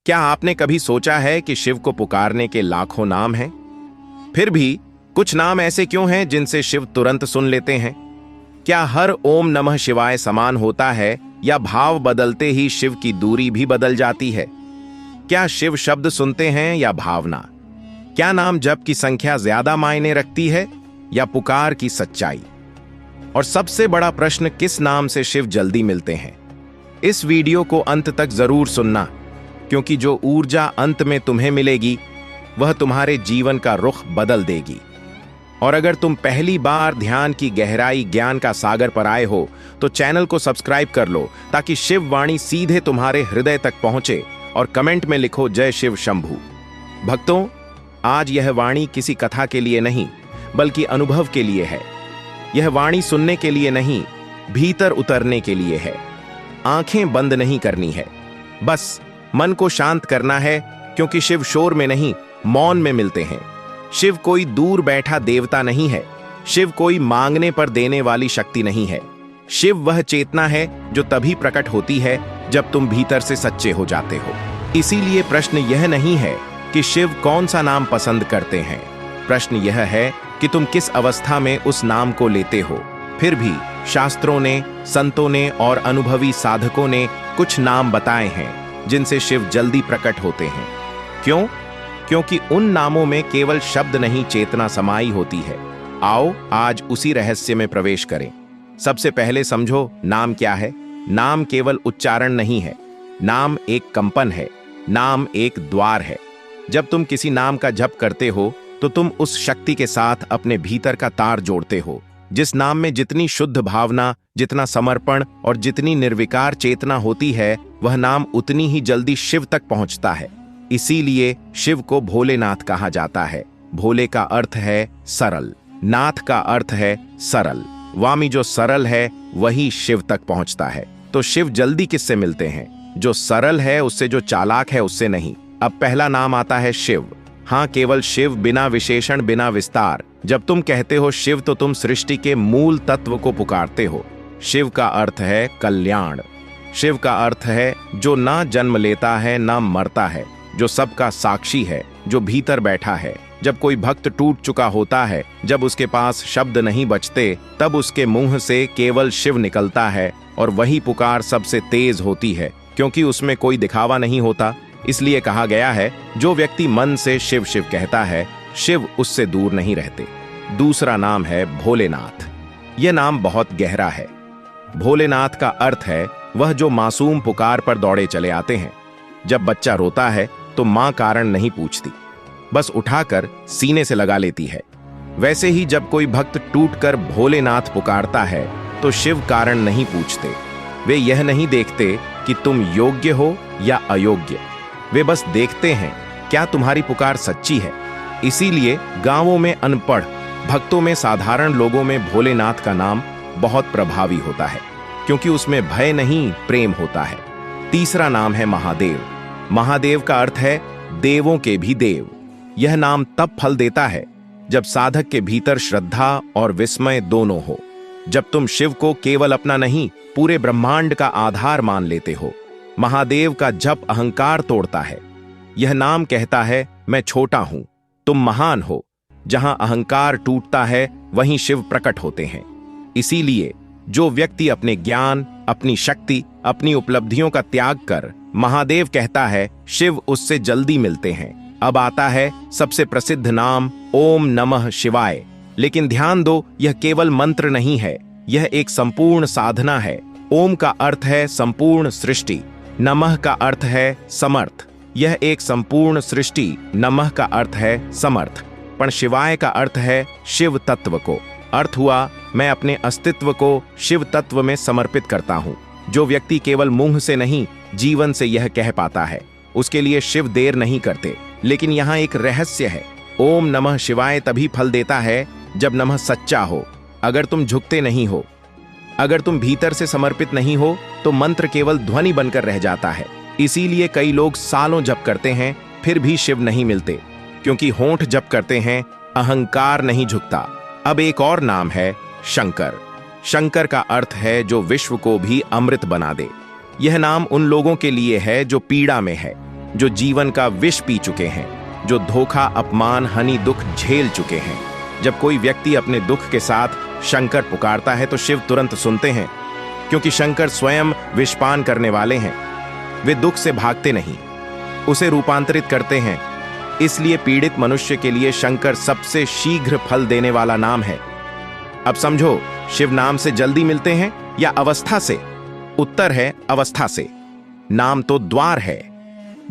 क्या आपने कभी सोचा है कि शिव को पुकारने के लाखों नाम हैं? फिर भी कुछ नाम ऐसे क्यों हैं जिनसे शिव तुरंत सुन लेते हैं? क्या हर ओम नमः शिवाय समान होता है या भाव बदलते ही शिव की दूरी भी बदल जाती है? क्या शिव शब्द सुनते हैं या भावना? क्या नाम जप की संख्या ज्यादा मायने रखती है या पुकार की सच्चाई? और सबसे बड़ा प्रश्न, किस नाम से शिव जल्दी मिलते हैं? इस वीडियो को अंत तक जरूर सुनना, क्योंकि जो ऊर्जा अंत में तुम्हें मिलेगी वह तुम्हारे जीवन का रुख बदल देगी। और अगर तुम पहली बार ध्यान की गहराई ज्ञान का सागर पर आए हो तो चैनल को सब्सक्राइब कर लो, ताकि शिव वाणी सीधे तुम्हारे हृदय तक पहुंचे। और कमेंट में लिखो जय शिव शंभू। भक्तों, आज यह वाणी किसी कथा के लिए नहीं बल्कि अनुभव के लिए है। यह वाणी सुनने के लिए नहीं, भीतर उतरने के लिए है। आंखें बंद नहीं करनी है, बस मन को शांत करना है, क्योंकि शिव शोर में नहीं, मौन में मिलते हैं। शिव कोई दूर बैठा देवता नहीं है। शिव कोई मांगने पर देने वाली शक्ति नहीं है। शिव वह चेतना है जो तभी प्रकट होती है जब तुम भीतर से सच्चे हो जाते हो। इसीलिए प्रश्न यह नहीं है कि शिव कौन सा नाम पसंद करते हैं। प्रश्न यह है कि तुम किस अवस्था में उस नाम को लेते हो। फिर भी शास्त्रों ने, संतों ने और अनुभवी साधकों ने कुछ नाम बताए हैं जिनसे शिव जल्दी प्रकट होते हैं। क्यों? क्योंकि उन नामों में केवल शब्द नहीं, चेतना समाई होती है। आओ आज उसी रहस्य में प्रवेश करें। सबसे पहले समझो, नाम क्या है। नाम केवल उच्चारण नहीं है, नाम एक कंपन है, नाम एक द्वार है। जब तुम किसी नाम का जप करते हो तो तुम उस शक्ति के साथ अपने भीतर का तार जोड़ते हो। जिस नाम में जितनी शुद्ध भावना, जितना समर्पण और जितनी निर्विकार चेतना होती है, वह नाम उतनी ही जल्दी शिव तक पहुंचता है। इसीलिए शिव को भोलेनाथ कहा जाता है। भोले का अर्थ है सरल, नाथ का अर्थ है सरल। वामी जो सरल है वही शिव तक पहुंचता है। तो शिव जल्दी किससे मिलते हैं? जो सरल है उससे, जो चालाक है उससे नहीं। अब पहला नाम आता है शिव। हाँ, केवल शिव, बिना विशेषण, बिना विस्तार। जब तुम कहते हो शिव तो तुम सृष्टि के मूल तत्व को पुकारते हो। शिव का अर्थ है कल्याण। शिव का अर्थ है जो ना जन्म लेता है ना मरता है, जो सबका साक्षी है, जो भीतर बैठा है। जब कोई भक्त टूट चुका होता है, जब उसके पास शब्द नहीं बचते, तब उसके मुंह से केवल शिव निकलता है। और वही पुकार सबसे तेज होती है, क्योंकि उसमें कोई दिखावा नहीं होता। इसलिए कहा गया है, जो व्यक्ति मन से शिव शिव कहता है, शिव उससे दूर नहीं रहते। दूसरा नाम है भोलेनाथ। यह नाम बहुत गहरा है। भोलेनाथ का अर्थ है वह जो मासूम पुकार पर दौड़े चले आते हैं। जब बच्चा रोता है तो मां कारण नहीं पूछती, बस उठाकर सीने से लगा लेती है। वैसे ही जब कोई भक्त टूटकर भोलेनाथ पुकारता है तो शिव कारण नहीं पूछते। वे यह नहीं देखते कि तुम योग्य हो या अयोग्य, वे बस देखते हैं क्या तुम्हारी पुकार सच्ची है। इसीलिए गांवों में अनपढ़ भक्तों में, साधारण लोगों में भोलेनाथ का नाम बहुत प्रभावी होता है, क्योंकि उसमें भय नहीं, प्रेम होता है। तीसरा नाम है महादेव। महादेव का अर्थ है देवों के भी देव। यह नाम तब फल देता है जब साधक के भीतर श्रद्धा और विस्मय दोनों हो। जब तुम शिव को केवल अपना नहीं, पूरे ब्रह्मांड का आधार मान लेते हो। महादेव का जप अहंकार तोड़ता है। यह नाम कहता है, मैं छोटा हूं, तुम महान हो। जहां अहंकार टूटता है वहीं शिव प्रकट होते हैं। इसीलिए जो व्यक्ति अपने ज्ञान, अपनी शक्ति, अपनी उपलब्धियों का त्याग कर महादेव कहता है, शिव उससे जल्दी मिलते हैं। अब आता है सबसे प्रसिद्ध नाम, ओम नमः शिवाय। लेकिन ध्यान दो, यह केवल मंत्र नहीं है, यह एक संपूर्ण साधना है। ओम का अर्थ है संपूर्ण सृष्टि, नमः का अर्थ है समर्थ। यह एक संपूर्ण सृष्टि, नमः का अर्थ है समर्थ। पर शिवाय का अर्थ है शिव तत्व को। अर्थ हुआ, मैं अपने अस्तित्व को शिव तत्व में समर्पित करता हूं। जो व्यक्ति केवल मुंह से नहीं, जीवन से यह कह पाता है, उसके लिए शिव देर नहीं करते। लेकिन यहाँ एक रहस्य है, ओम नमः शिवाय तभी फल देता है जब नमः सच्चा हो। अगर तुम झुकते नहीं हो, अगर तुम भीतर से समर्पित नहीं हो, तो मंत्र केवल ध्वनि बनकर रह जाता है। इसीलिए कई लोग सालों जप करते हैं फिर भी शिव नहीं मिलते, क्योंकि होंठ जप करते हैं, अहंकार नहीं झुकता। अब एक और नाम है शंकर। शंकर का अर्थ है जो विश्व को भी अमृत बना दे। यह नाम उन लोगों के लिए है जो पीड़ा में है, जो जीवन का विष पी चुके हैं, जो धोखा, अपमान, हानि, दुख झेल चुके हैं। जब कोई व्यक्ति अपने दुख के साथ शंकर पुकारता है तो शिव तुरंत सुनते हैं, क्योंकि शंकर स्वयं विषपान करने वाले हैं। वे दुख से भागते नहीं, उसे रूपांतरित करते हैं। इसलिए पीड़ित मनुष्य के लिए शंकर सबसे शीघ्र फल देने वाला नाम है। अब समझो, शिव नाम से जल्दी मिलते हैं या अवस्था से? उत्तर है अवस्था से। नाम तो द्वार है,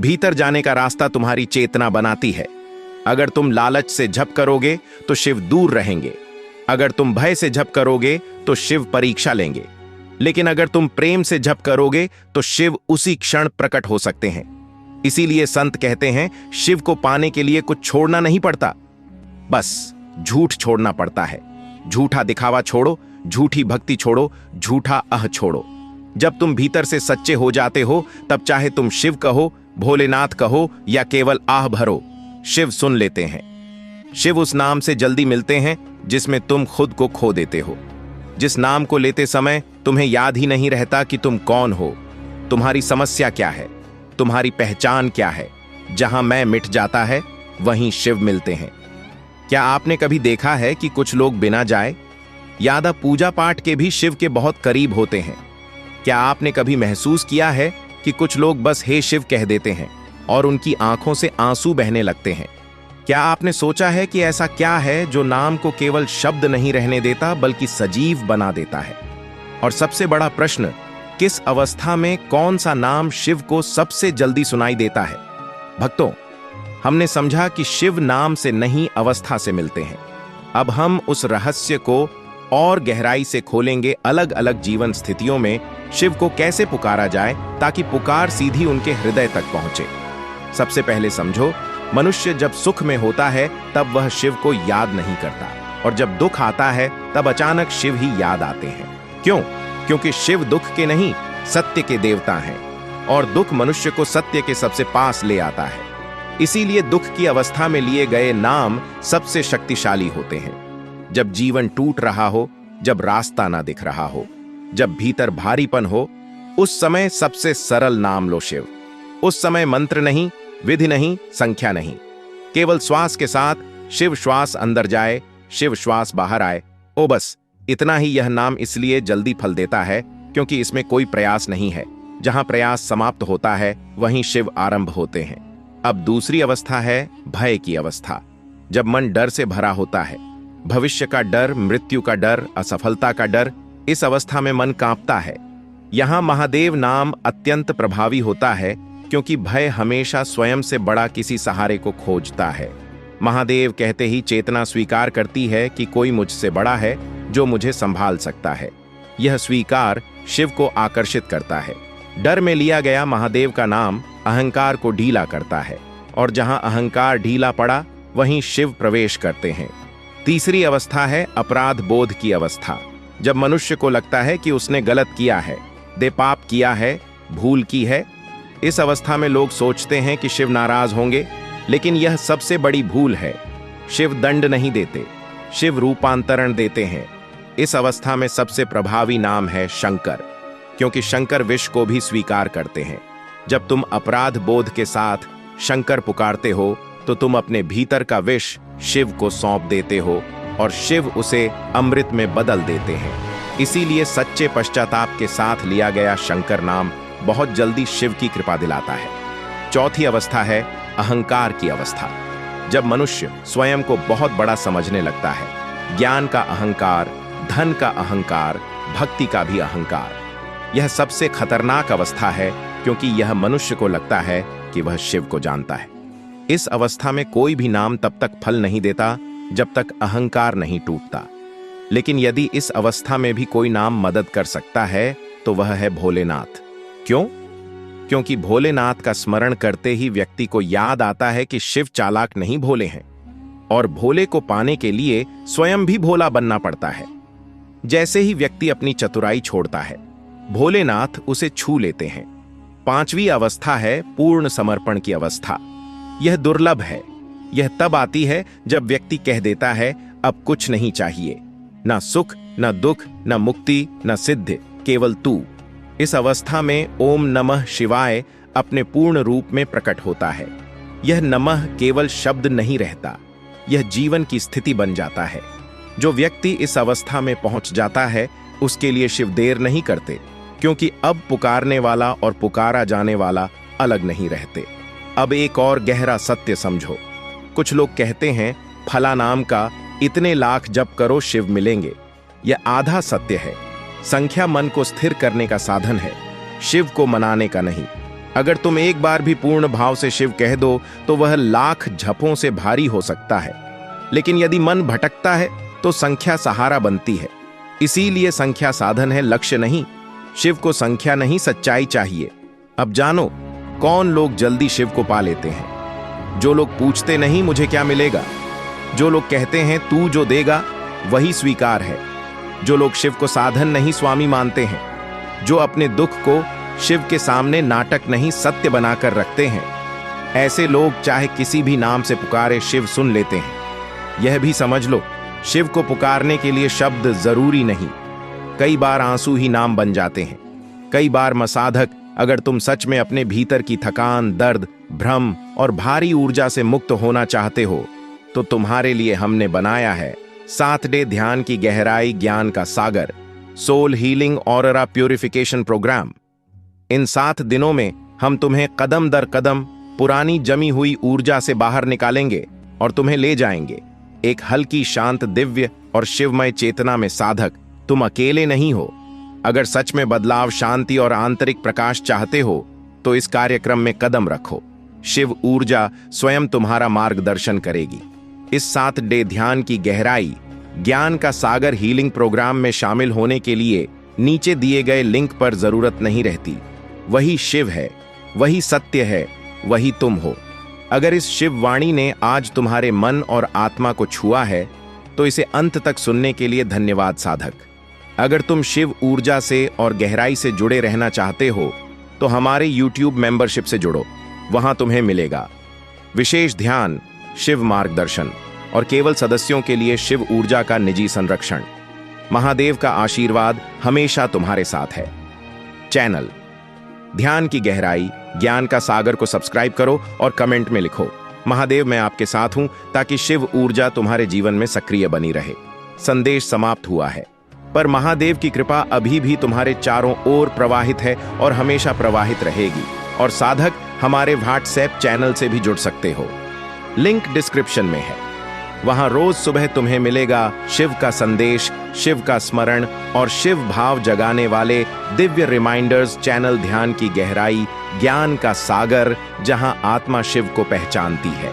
भीतर जाने का रास्ता तुम्हारी चेतना बनाती है। अगर तुम लालच से झप करोगे तो शिव दूर रहेंगे, अगर तुम भय से झप करोगे तो शिव परीक्षा लेंगे, लेकिन अगर तुम प्रेम से झप करोगे तो शिव उसी क्षण प्रकट हो सकते हैं। इसीलिए संत कहते हैं, शिव को पाने के लिए कुछ छोड़ना नहीं पड़ता, बस झूठ छोड़ना पड़ता है। झूठा दिखावा छोड़ो, झूठी भक्ति छोड़ो, झूठा अह छोड़ो। जब तुम भीतर से सच्चे हो जाते हो, तब चाहे तुम शिव कहो, भोलेनाथ कहो या केवल आह भरो, शिव सुन लेते हैं। शिव उस नाम से जल्दी मिलते हैं जिसमें तुम खुद को खो देते हो, जिस नाम को लेते समय तुम्हें याद ही नहीं रहता कि तुम कौन हो, तुम्हारी समस्या क्या है, तुम्हारी पहचान क्या है। जहां मैं मिट जाता है वहीं शिव मिलते हैं। क्या आपने कभी देखा है कि कुछ लोग बिना जाए यादा पूजा पाठ के भी शिव के बहुत करीब होते हैं? क्या आपने कभी महसूस किया है कि कुछ लोग बस हे शिव कह देते हैं और उनकी आंखों से आंसू बहने लगते हैं? क्या आपने सोचा है कि ऐसा क्या है जो नाम को केवल शब्द नहीं रहने देता बल्कि सजीव बना देता है? और सबसे बड़ा प्रश्न, किस अवस्था में कौन सा नाम शिव को सबसे जल्दी सुनाई देता है? भक्तों, हमने समझा कि शिव नाम से नहीं, अवस्था से मिलते हैं। अब हम उस रहस्य को और गहराई से खोलेंगे। अलग अलग जीवन स्थितियों में शिव को कैसे पुकारा जाए ताकि पुकार सीधी उनके हृदय तक पहुंचे। सबसे पहले समझो, मनुष्य जब सुख में होता है तब वह शिव को याद नहीं करता, और जब दुख आता है तब अचानक शिव ही याद आते हैं। क्यों? क्योंकि शिव दुख के नहीं, सत्य के देवता हैं, और दुख मनुष्य को सत्य के सबसे पास ले आता है। इसीलिए दुख की अवस्था में लिए गए नाम सबसे शक्तिशाली होते हैं। जब जीवन टूट रहा हो, जब रास्ता ना दिख रहा हो, जब भीतर भारीपन हो, उस समय सबसे सरल नाम लो शिव। उस समय मंत्र नहीं, विधि नहीं, संख्या नहीं, केवल श्वास के साथ शिव श्वास अंदर जाए, शिव श्वास बाहर आए। ओ बस इतना ही। यह नाम इसलिए जल्दी फल देता है क्योंकि इसमें कोई प्रयास नहीं है। जहां प्रयास समाप्त होता है वहीं शिव आरंभ होते हैं। अब दूसरी अवस्था है भय की अवस्था। जब मन डर से भरा होता है, भविष्य का डर, मृत्यु का डर, असफलता का डर, इस अवस्था में मन कांपता है। यहां महादेव नाम अत्यंत प्रभावी होता है क्योंकि भय हमेशा स्वयं से बड़ा किसी सहारे को खोजता है। महादेव कहते ही चेतना स्वीकार करती है कि कोई मुझसे बड़ा है जो मुझे संभाल सकता है। यह स्वीकार शिव को आकर्षित करता है। डर में लिया गया महादेव का नाम अहंकार को ढीला करता है, और जहां अहंकार ढीला पड़ा वहीं शिव प्रवेश करते हैं। तीसरी अवस्था है अपराध बोध की अवस्था। जब मनुष्य को लगता है कि उसने गलत किया है, दे पाप किया है, भूल की है, इस अवस्था में लोग सोचते हैं कि शिव नाराज होंगे, लेकिन यह सबसे बड़ी भूल है। शिव दंड नहीं देते, शिव रूपांतरण देते हैं। इस अवस्था में सबसे प्रभावी नाम है शंकर, क्योंकि शंकर विष को भी स्वीकार करते हैं। जब तुम अपराध बोध के साथ शंकर पुकारते हो तो तुम अपने भीतर का विष शिव को सौंप देते हो और शिव उसे अमृत में बदल देते हैं। इसीलिए सच्चे पश्चाताप के साथ लिया गया शंकर नाम बहुत जल्दी शिव की कृपा दिलाता है। चौथी अवस्था है अहंकार की अवस्था। जब मनुष्य स्वयं को बहुत बड़ा समझने लगता है, ज्ञान का अहंकार, धन का अहंकार, भक्ति का भी अहंकार, यह सबसे खतरनाक अवस्था है क्योंकि यह मनुष्य को लगता है कि वह शिव को जानता है। इस अवस्था में कोई भी नाम तब तक फल नहीं देता जब तक अहंकार नहीं टूटता। लेकिन यदि इस अवस्था में भी कोई नाम मदद कर सकता है तो वह है भोलेनाथ। क्यों? क्योंकि भोलेनाथ का स्मरण करते ही व्यक्ति को याद आता है कि शिव चालाक नहीं, भोले हैं, और भोले को पाने के लिए स्वयं भी भोला बनना पड़ता है। जैसे ही व्यक्ति अपनी चतुराई छोड़ता है, भोलेनाथ उसे छू लेते हैं। पांचवी अवस्था है पूर्ण समर्पण की अवस्था। यह दुर्लभ है। यह तब आती है जब व्यक्ति कह देता है अब कुछ नहीं चाहिए, ना सुख, ना दुख, ना मुक्ति, ना सिद्ध, केवल तू। इस अवस्था में ओम नमः शिवाय अपने पूर्ण रूप में प्रकट होता है। यह नमः केवल शब्द नहीं रहता, यह जीवन की स्थिति बन जाता है। जो व्यक्ति इस अवस्था में पहुंच जाता है उसके लिए शिव देर नहीं करते, क्योंकि अब पुकारने वाला और पुकारा जाने वाला अलग नहीं रहते। अब एक और गहरा सत्य समझो। कुछ लोग कहते हैं फला नाम का इतने लाख जप करो शिव मिलेंगे। यह आधा सत्य है। संख्या मन को स्थिर करने का साधन है, शिव को मनाने का नहीं। अगर तुम एक बार भी पूर्ण भाव से शिव कह दो तो वह लाख झपों से भारी हो सकता है, लेकिन यदि मन भटकता है तो संख्या सहारा बनती है। इसीलिए संख्या साधन है, लक्ष्य नहीं। शिव को संख्या नहीं, सच्चाई चाहिए। अब जानो कौन लोग जल्दी शिव को पा लेते हैं। जो लोग पूछते नहीं मुझे क्या मिलेगा, जो लोग कहते हैं तू जो देगा वही स्वीकार है, जो लोग शिव को साधन नहीं स्वामी मानते हैं, जो अपने दुख को शिव के सामने नाटक नहीं सत्य बनाकर रखते हैं, ऐसे लोग चाहे किसी भी नाम से पुकारे शिव सुन लेते हैं। यह भी समझ लो, शिव को पुकारने के लिए शब्द जरूरी नहीं। कई बार आंसू ही नाम बन जाते हैं। कई बार मसाधक, अगर तुम सच में अपने भीतर की थकान, दर्द, भ्रम और भारी ऊर्जा से मुक्त होना चाहते हो तो तुम्हारे लिए हमने बनाया है 7 डे ध्यान की गहराई ज्ञान का सागर, soul healing aura purification programme. इन 7 दिनों में हम तुम्हें कदम दर कदम पुरानी जमी हुई ऊर्जा से बाहर निकालेंगे और तुम्हें ले जाएंगे एक हल्की, शांत, दिव्य और शिवमय चेतना में। साधक, तुम अकेले नहीं हो। अगर सच में बदलाव, शांति और आंतरिक प्रकाश चाहते हो तो इस कार्यक्रम में कदम रखो। शिव ऊर्जा स्वयं तुम्हारा मार्गदर्शन करेगी। इस 7 डे ध्यान की गहराई ज्ञान का सागर हीलिंग प्रोग्राम में शामिल होने के लिए नीचे दिए गए लिंक पर जरूरत नहीं रहती। वही शिव है, वही सत्य है, वही तुम हो। अगर इस शिव वाणी ने आज तुम्हारे मन और आत्मा को छुआ है तो इसे अंत तक सुनने के लिए धन्यवाद साधक। अगर तुम शिव ऊर्जा से और गहराई से जुड़े रहना चाहते हो तो हमारे YouTube मेंबरशिप से जुड़ो। वहां तुम्हें मिलेगा विशेष ध्यान, शिव मार्गदर्शन और केवल सदस्यों के लिए शिव ऊर्जा का निजी संरक्षण। महादेव का आशीर्वाद हमेशा तुम्हारे साथ है। चैनल ध्यान की गहराई ज्ञान का सागर को सब्सक्राइब करो और कमेंट में लिखो, महादेव मैं आपके साथ हूं, ताकि शिव ऊर्जा तुम्हारे जीवन में सक्रिय बनी रहे। संदेश समाप्त हुआ है, पर महादेव की कृपा अभी भी तुम्हारे चारों ओर प्रवाहित है और हमेशा प्रवाहित रहेगी। और साधक, हमारे व्हाट्सएप चैनल से भी जुड़ सकते हो, लिंक डिस्क्रिप्शन में है। वहां रोज सुबह तुम्हें मिलेगा शिव का संदेश, शिव का स्मरण और शिव भाव जगाने वाले दिव्य रिमाइंडर्स। चैनल ध्यान की गहराई ज्ञान का सागर, जहां आत्मा शिव को पहचानती है।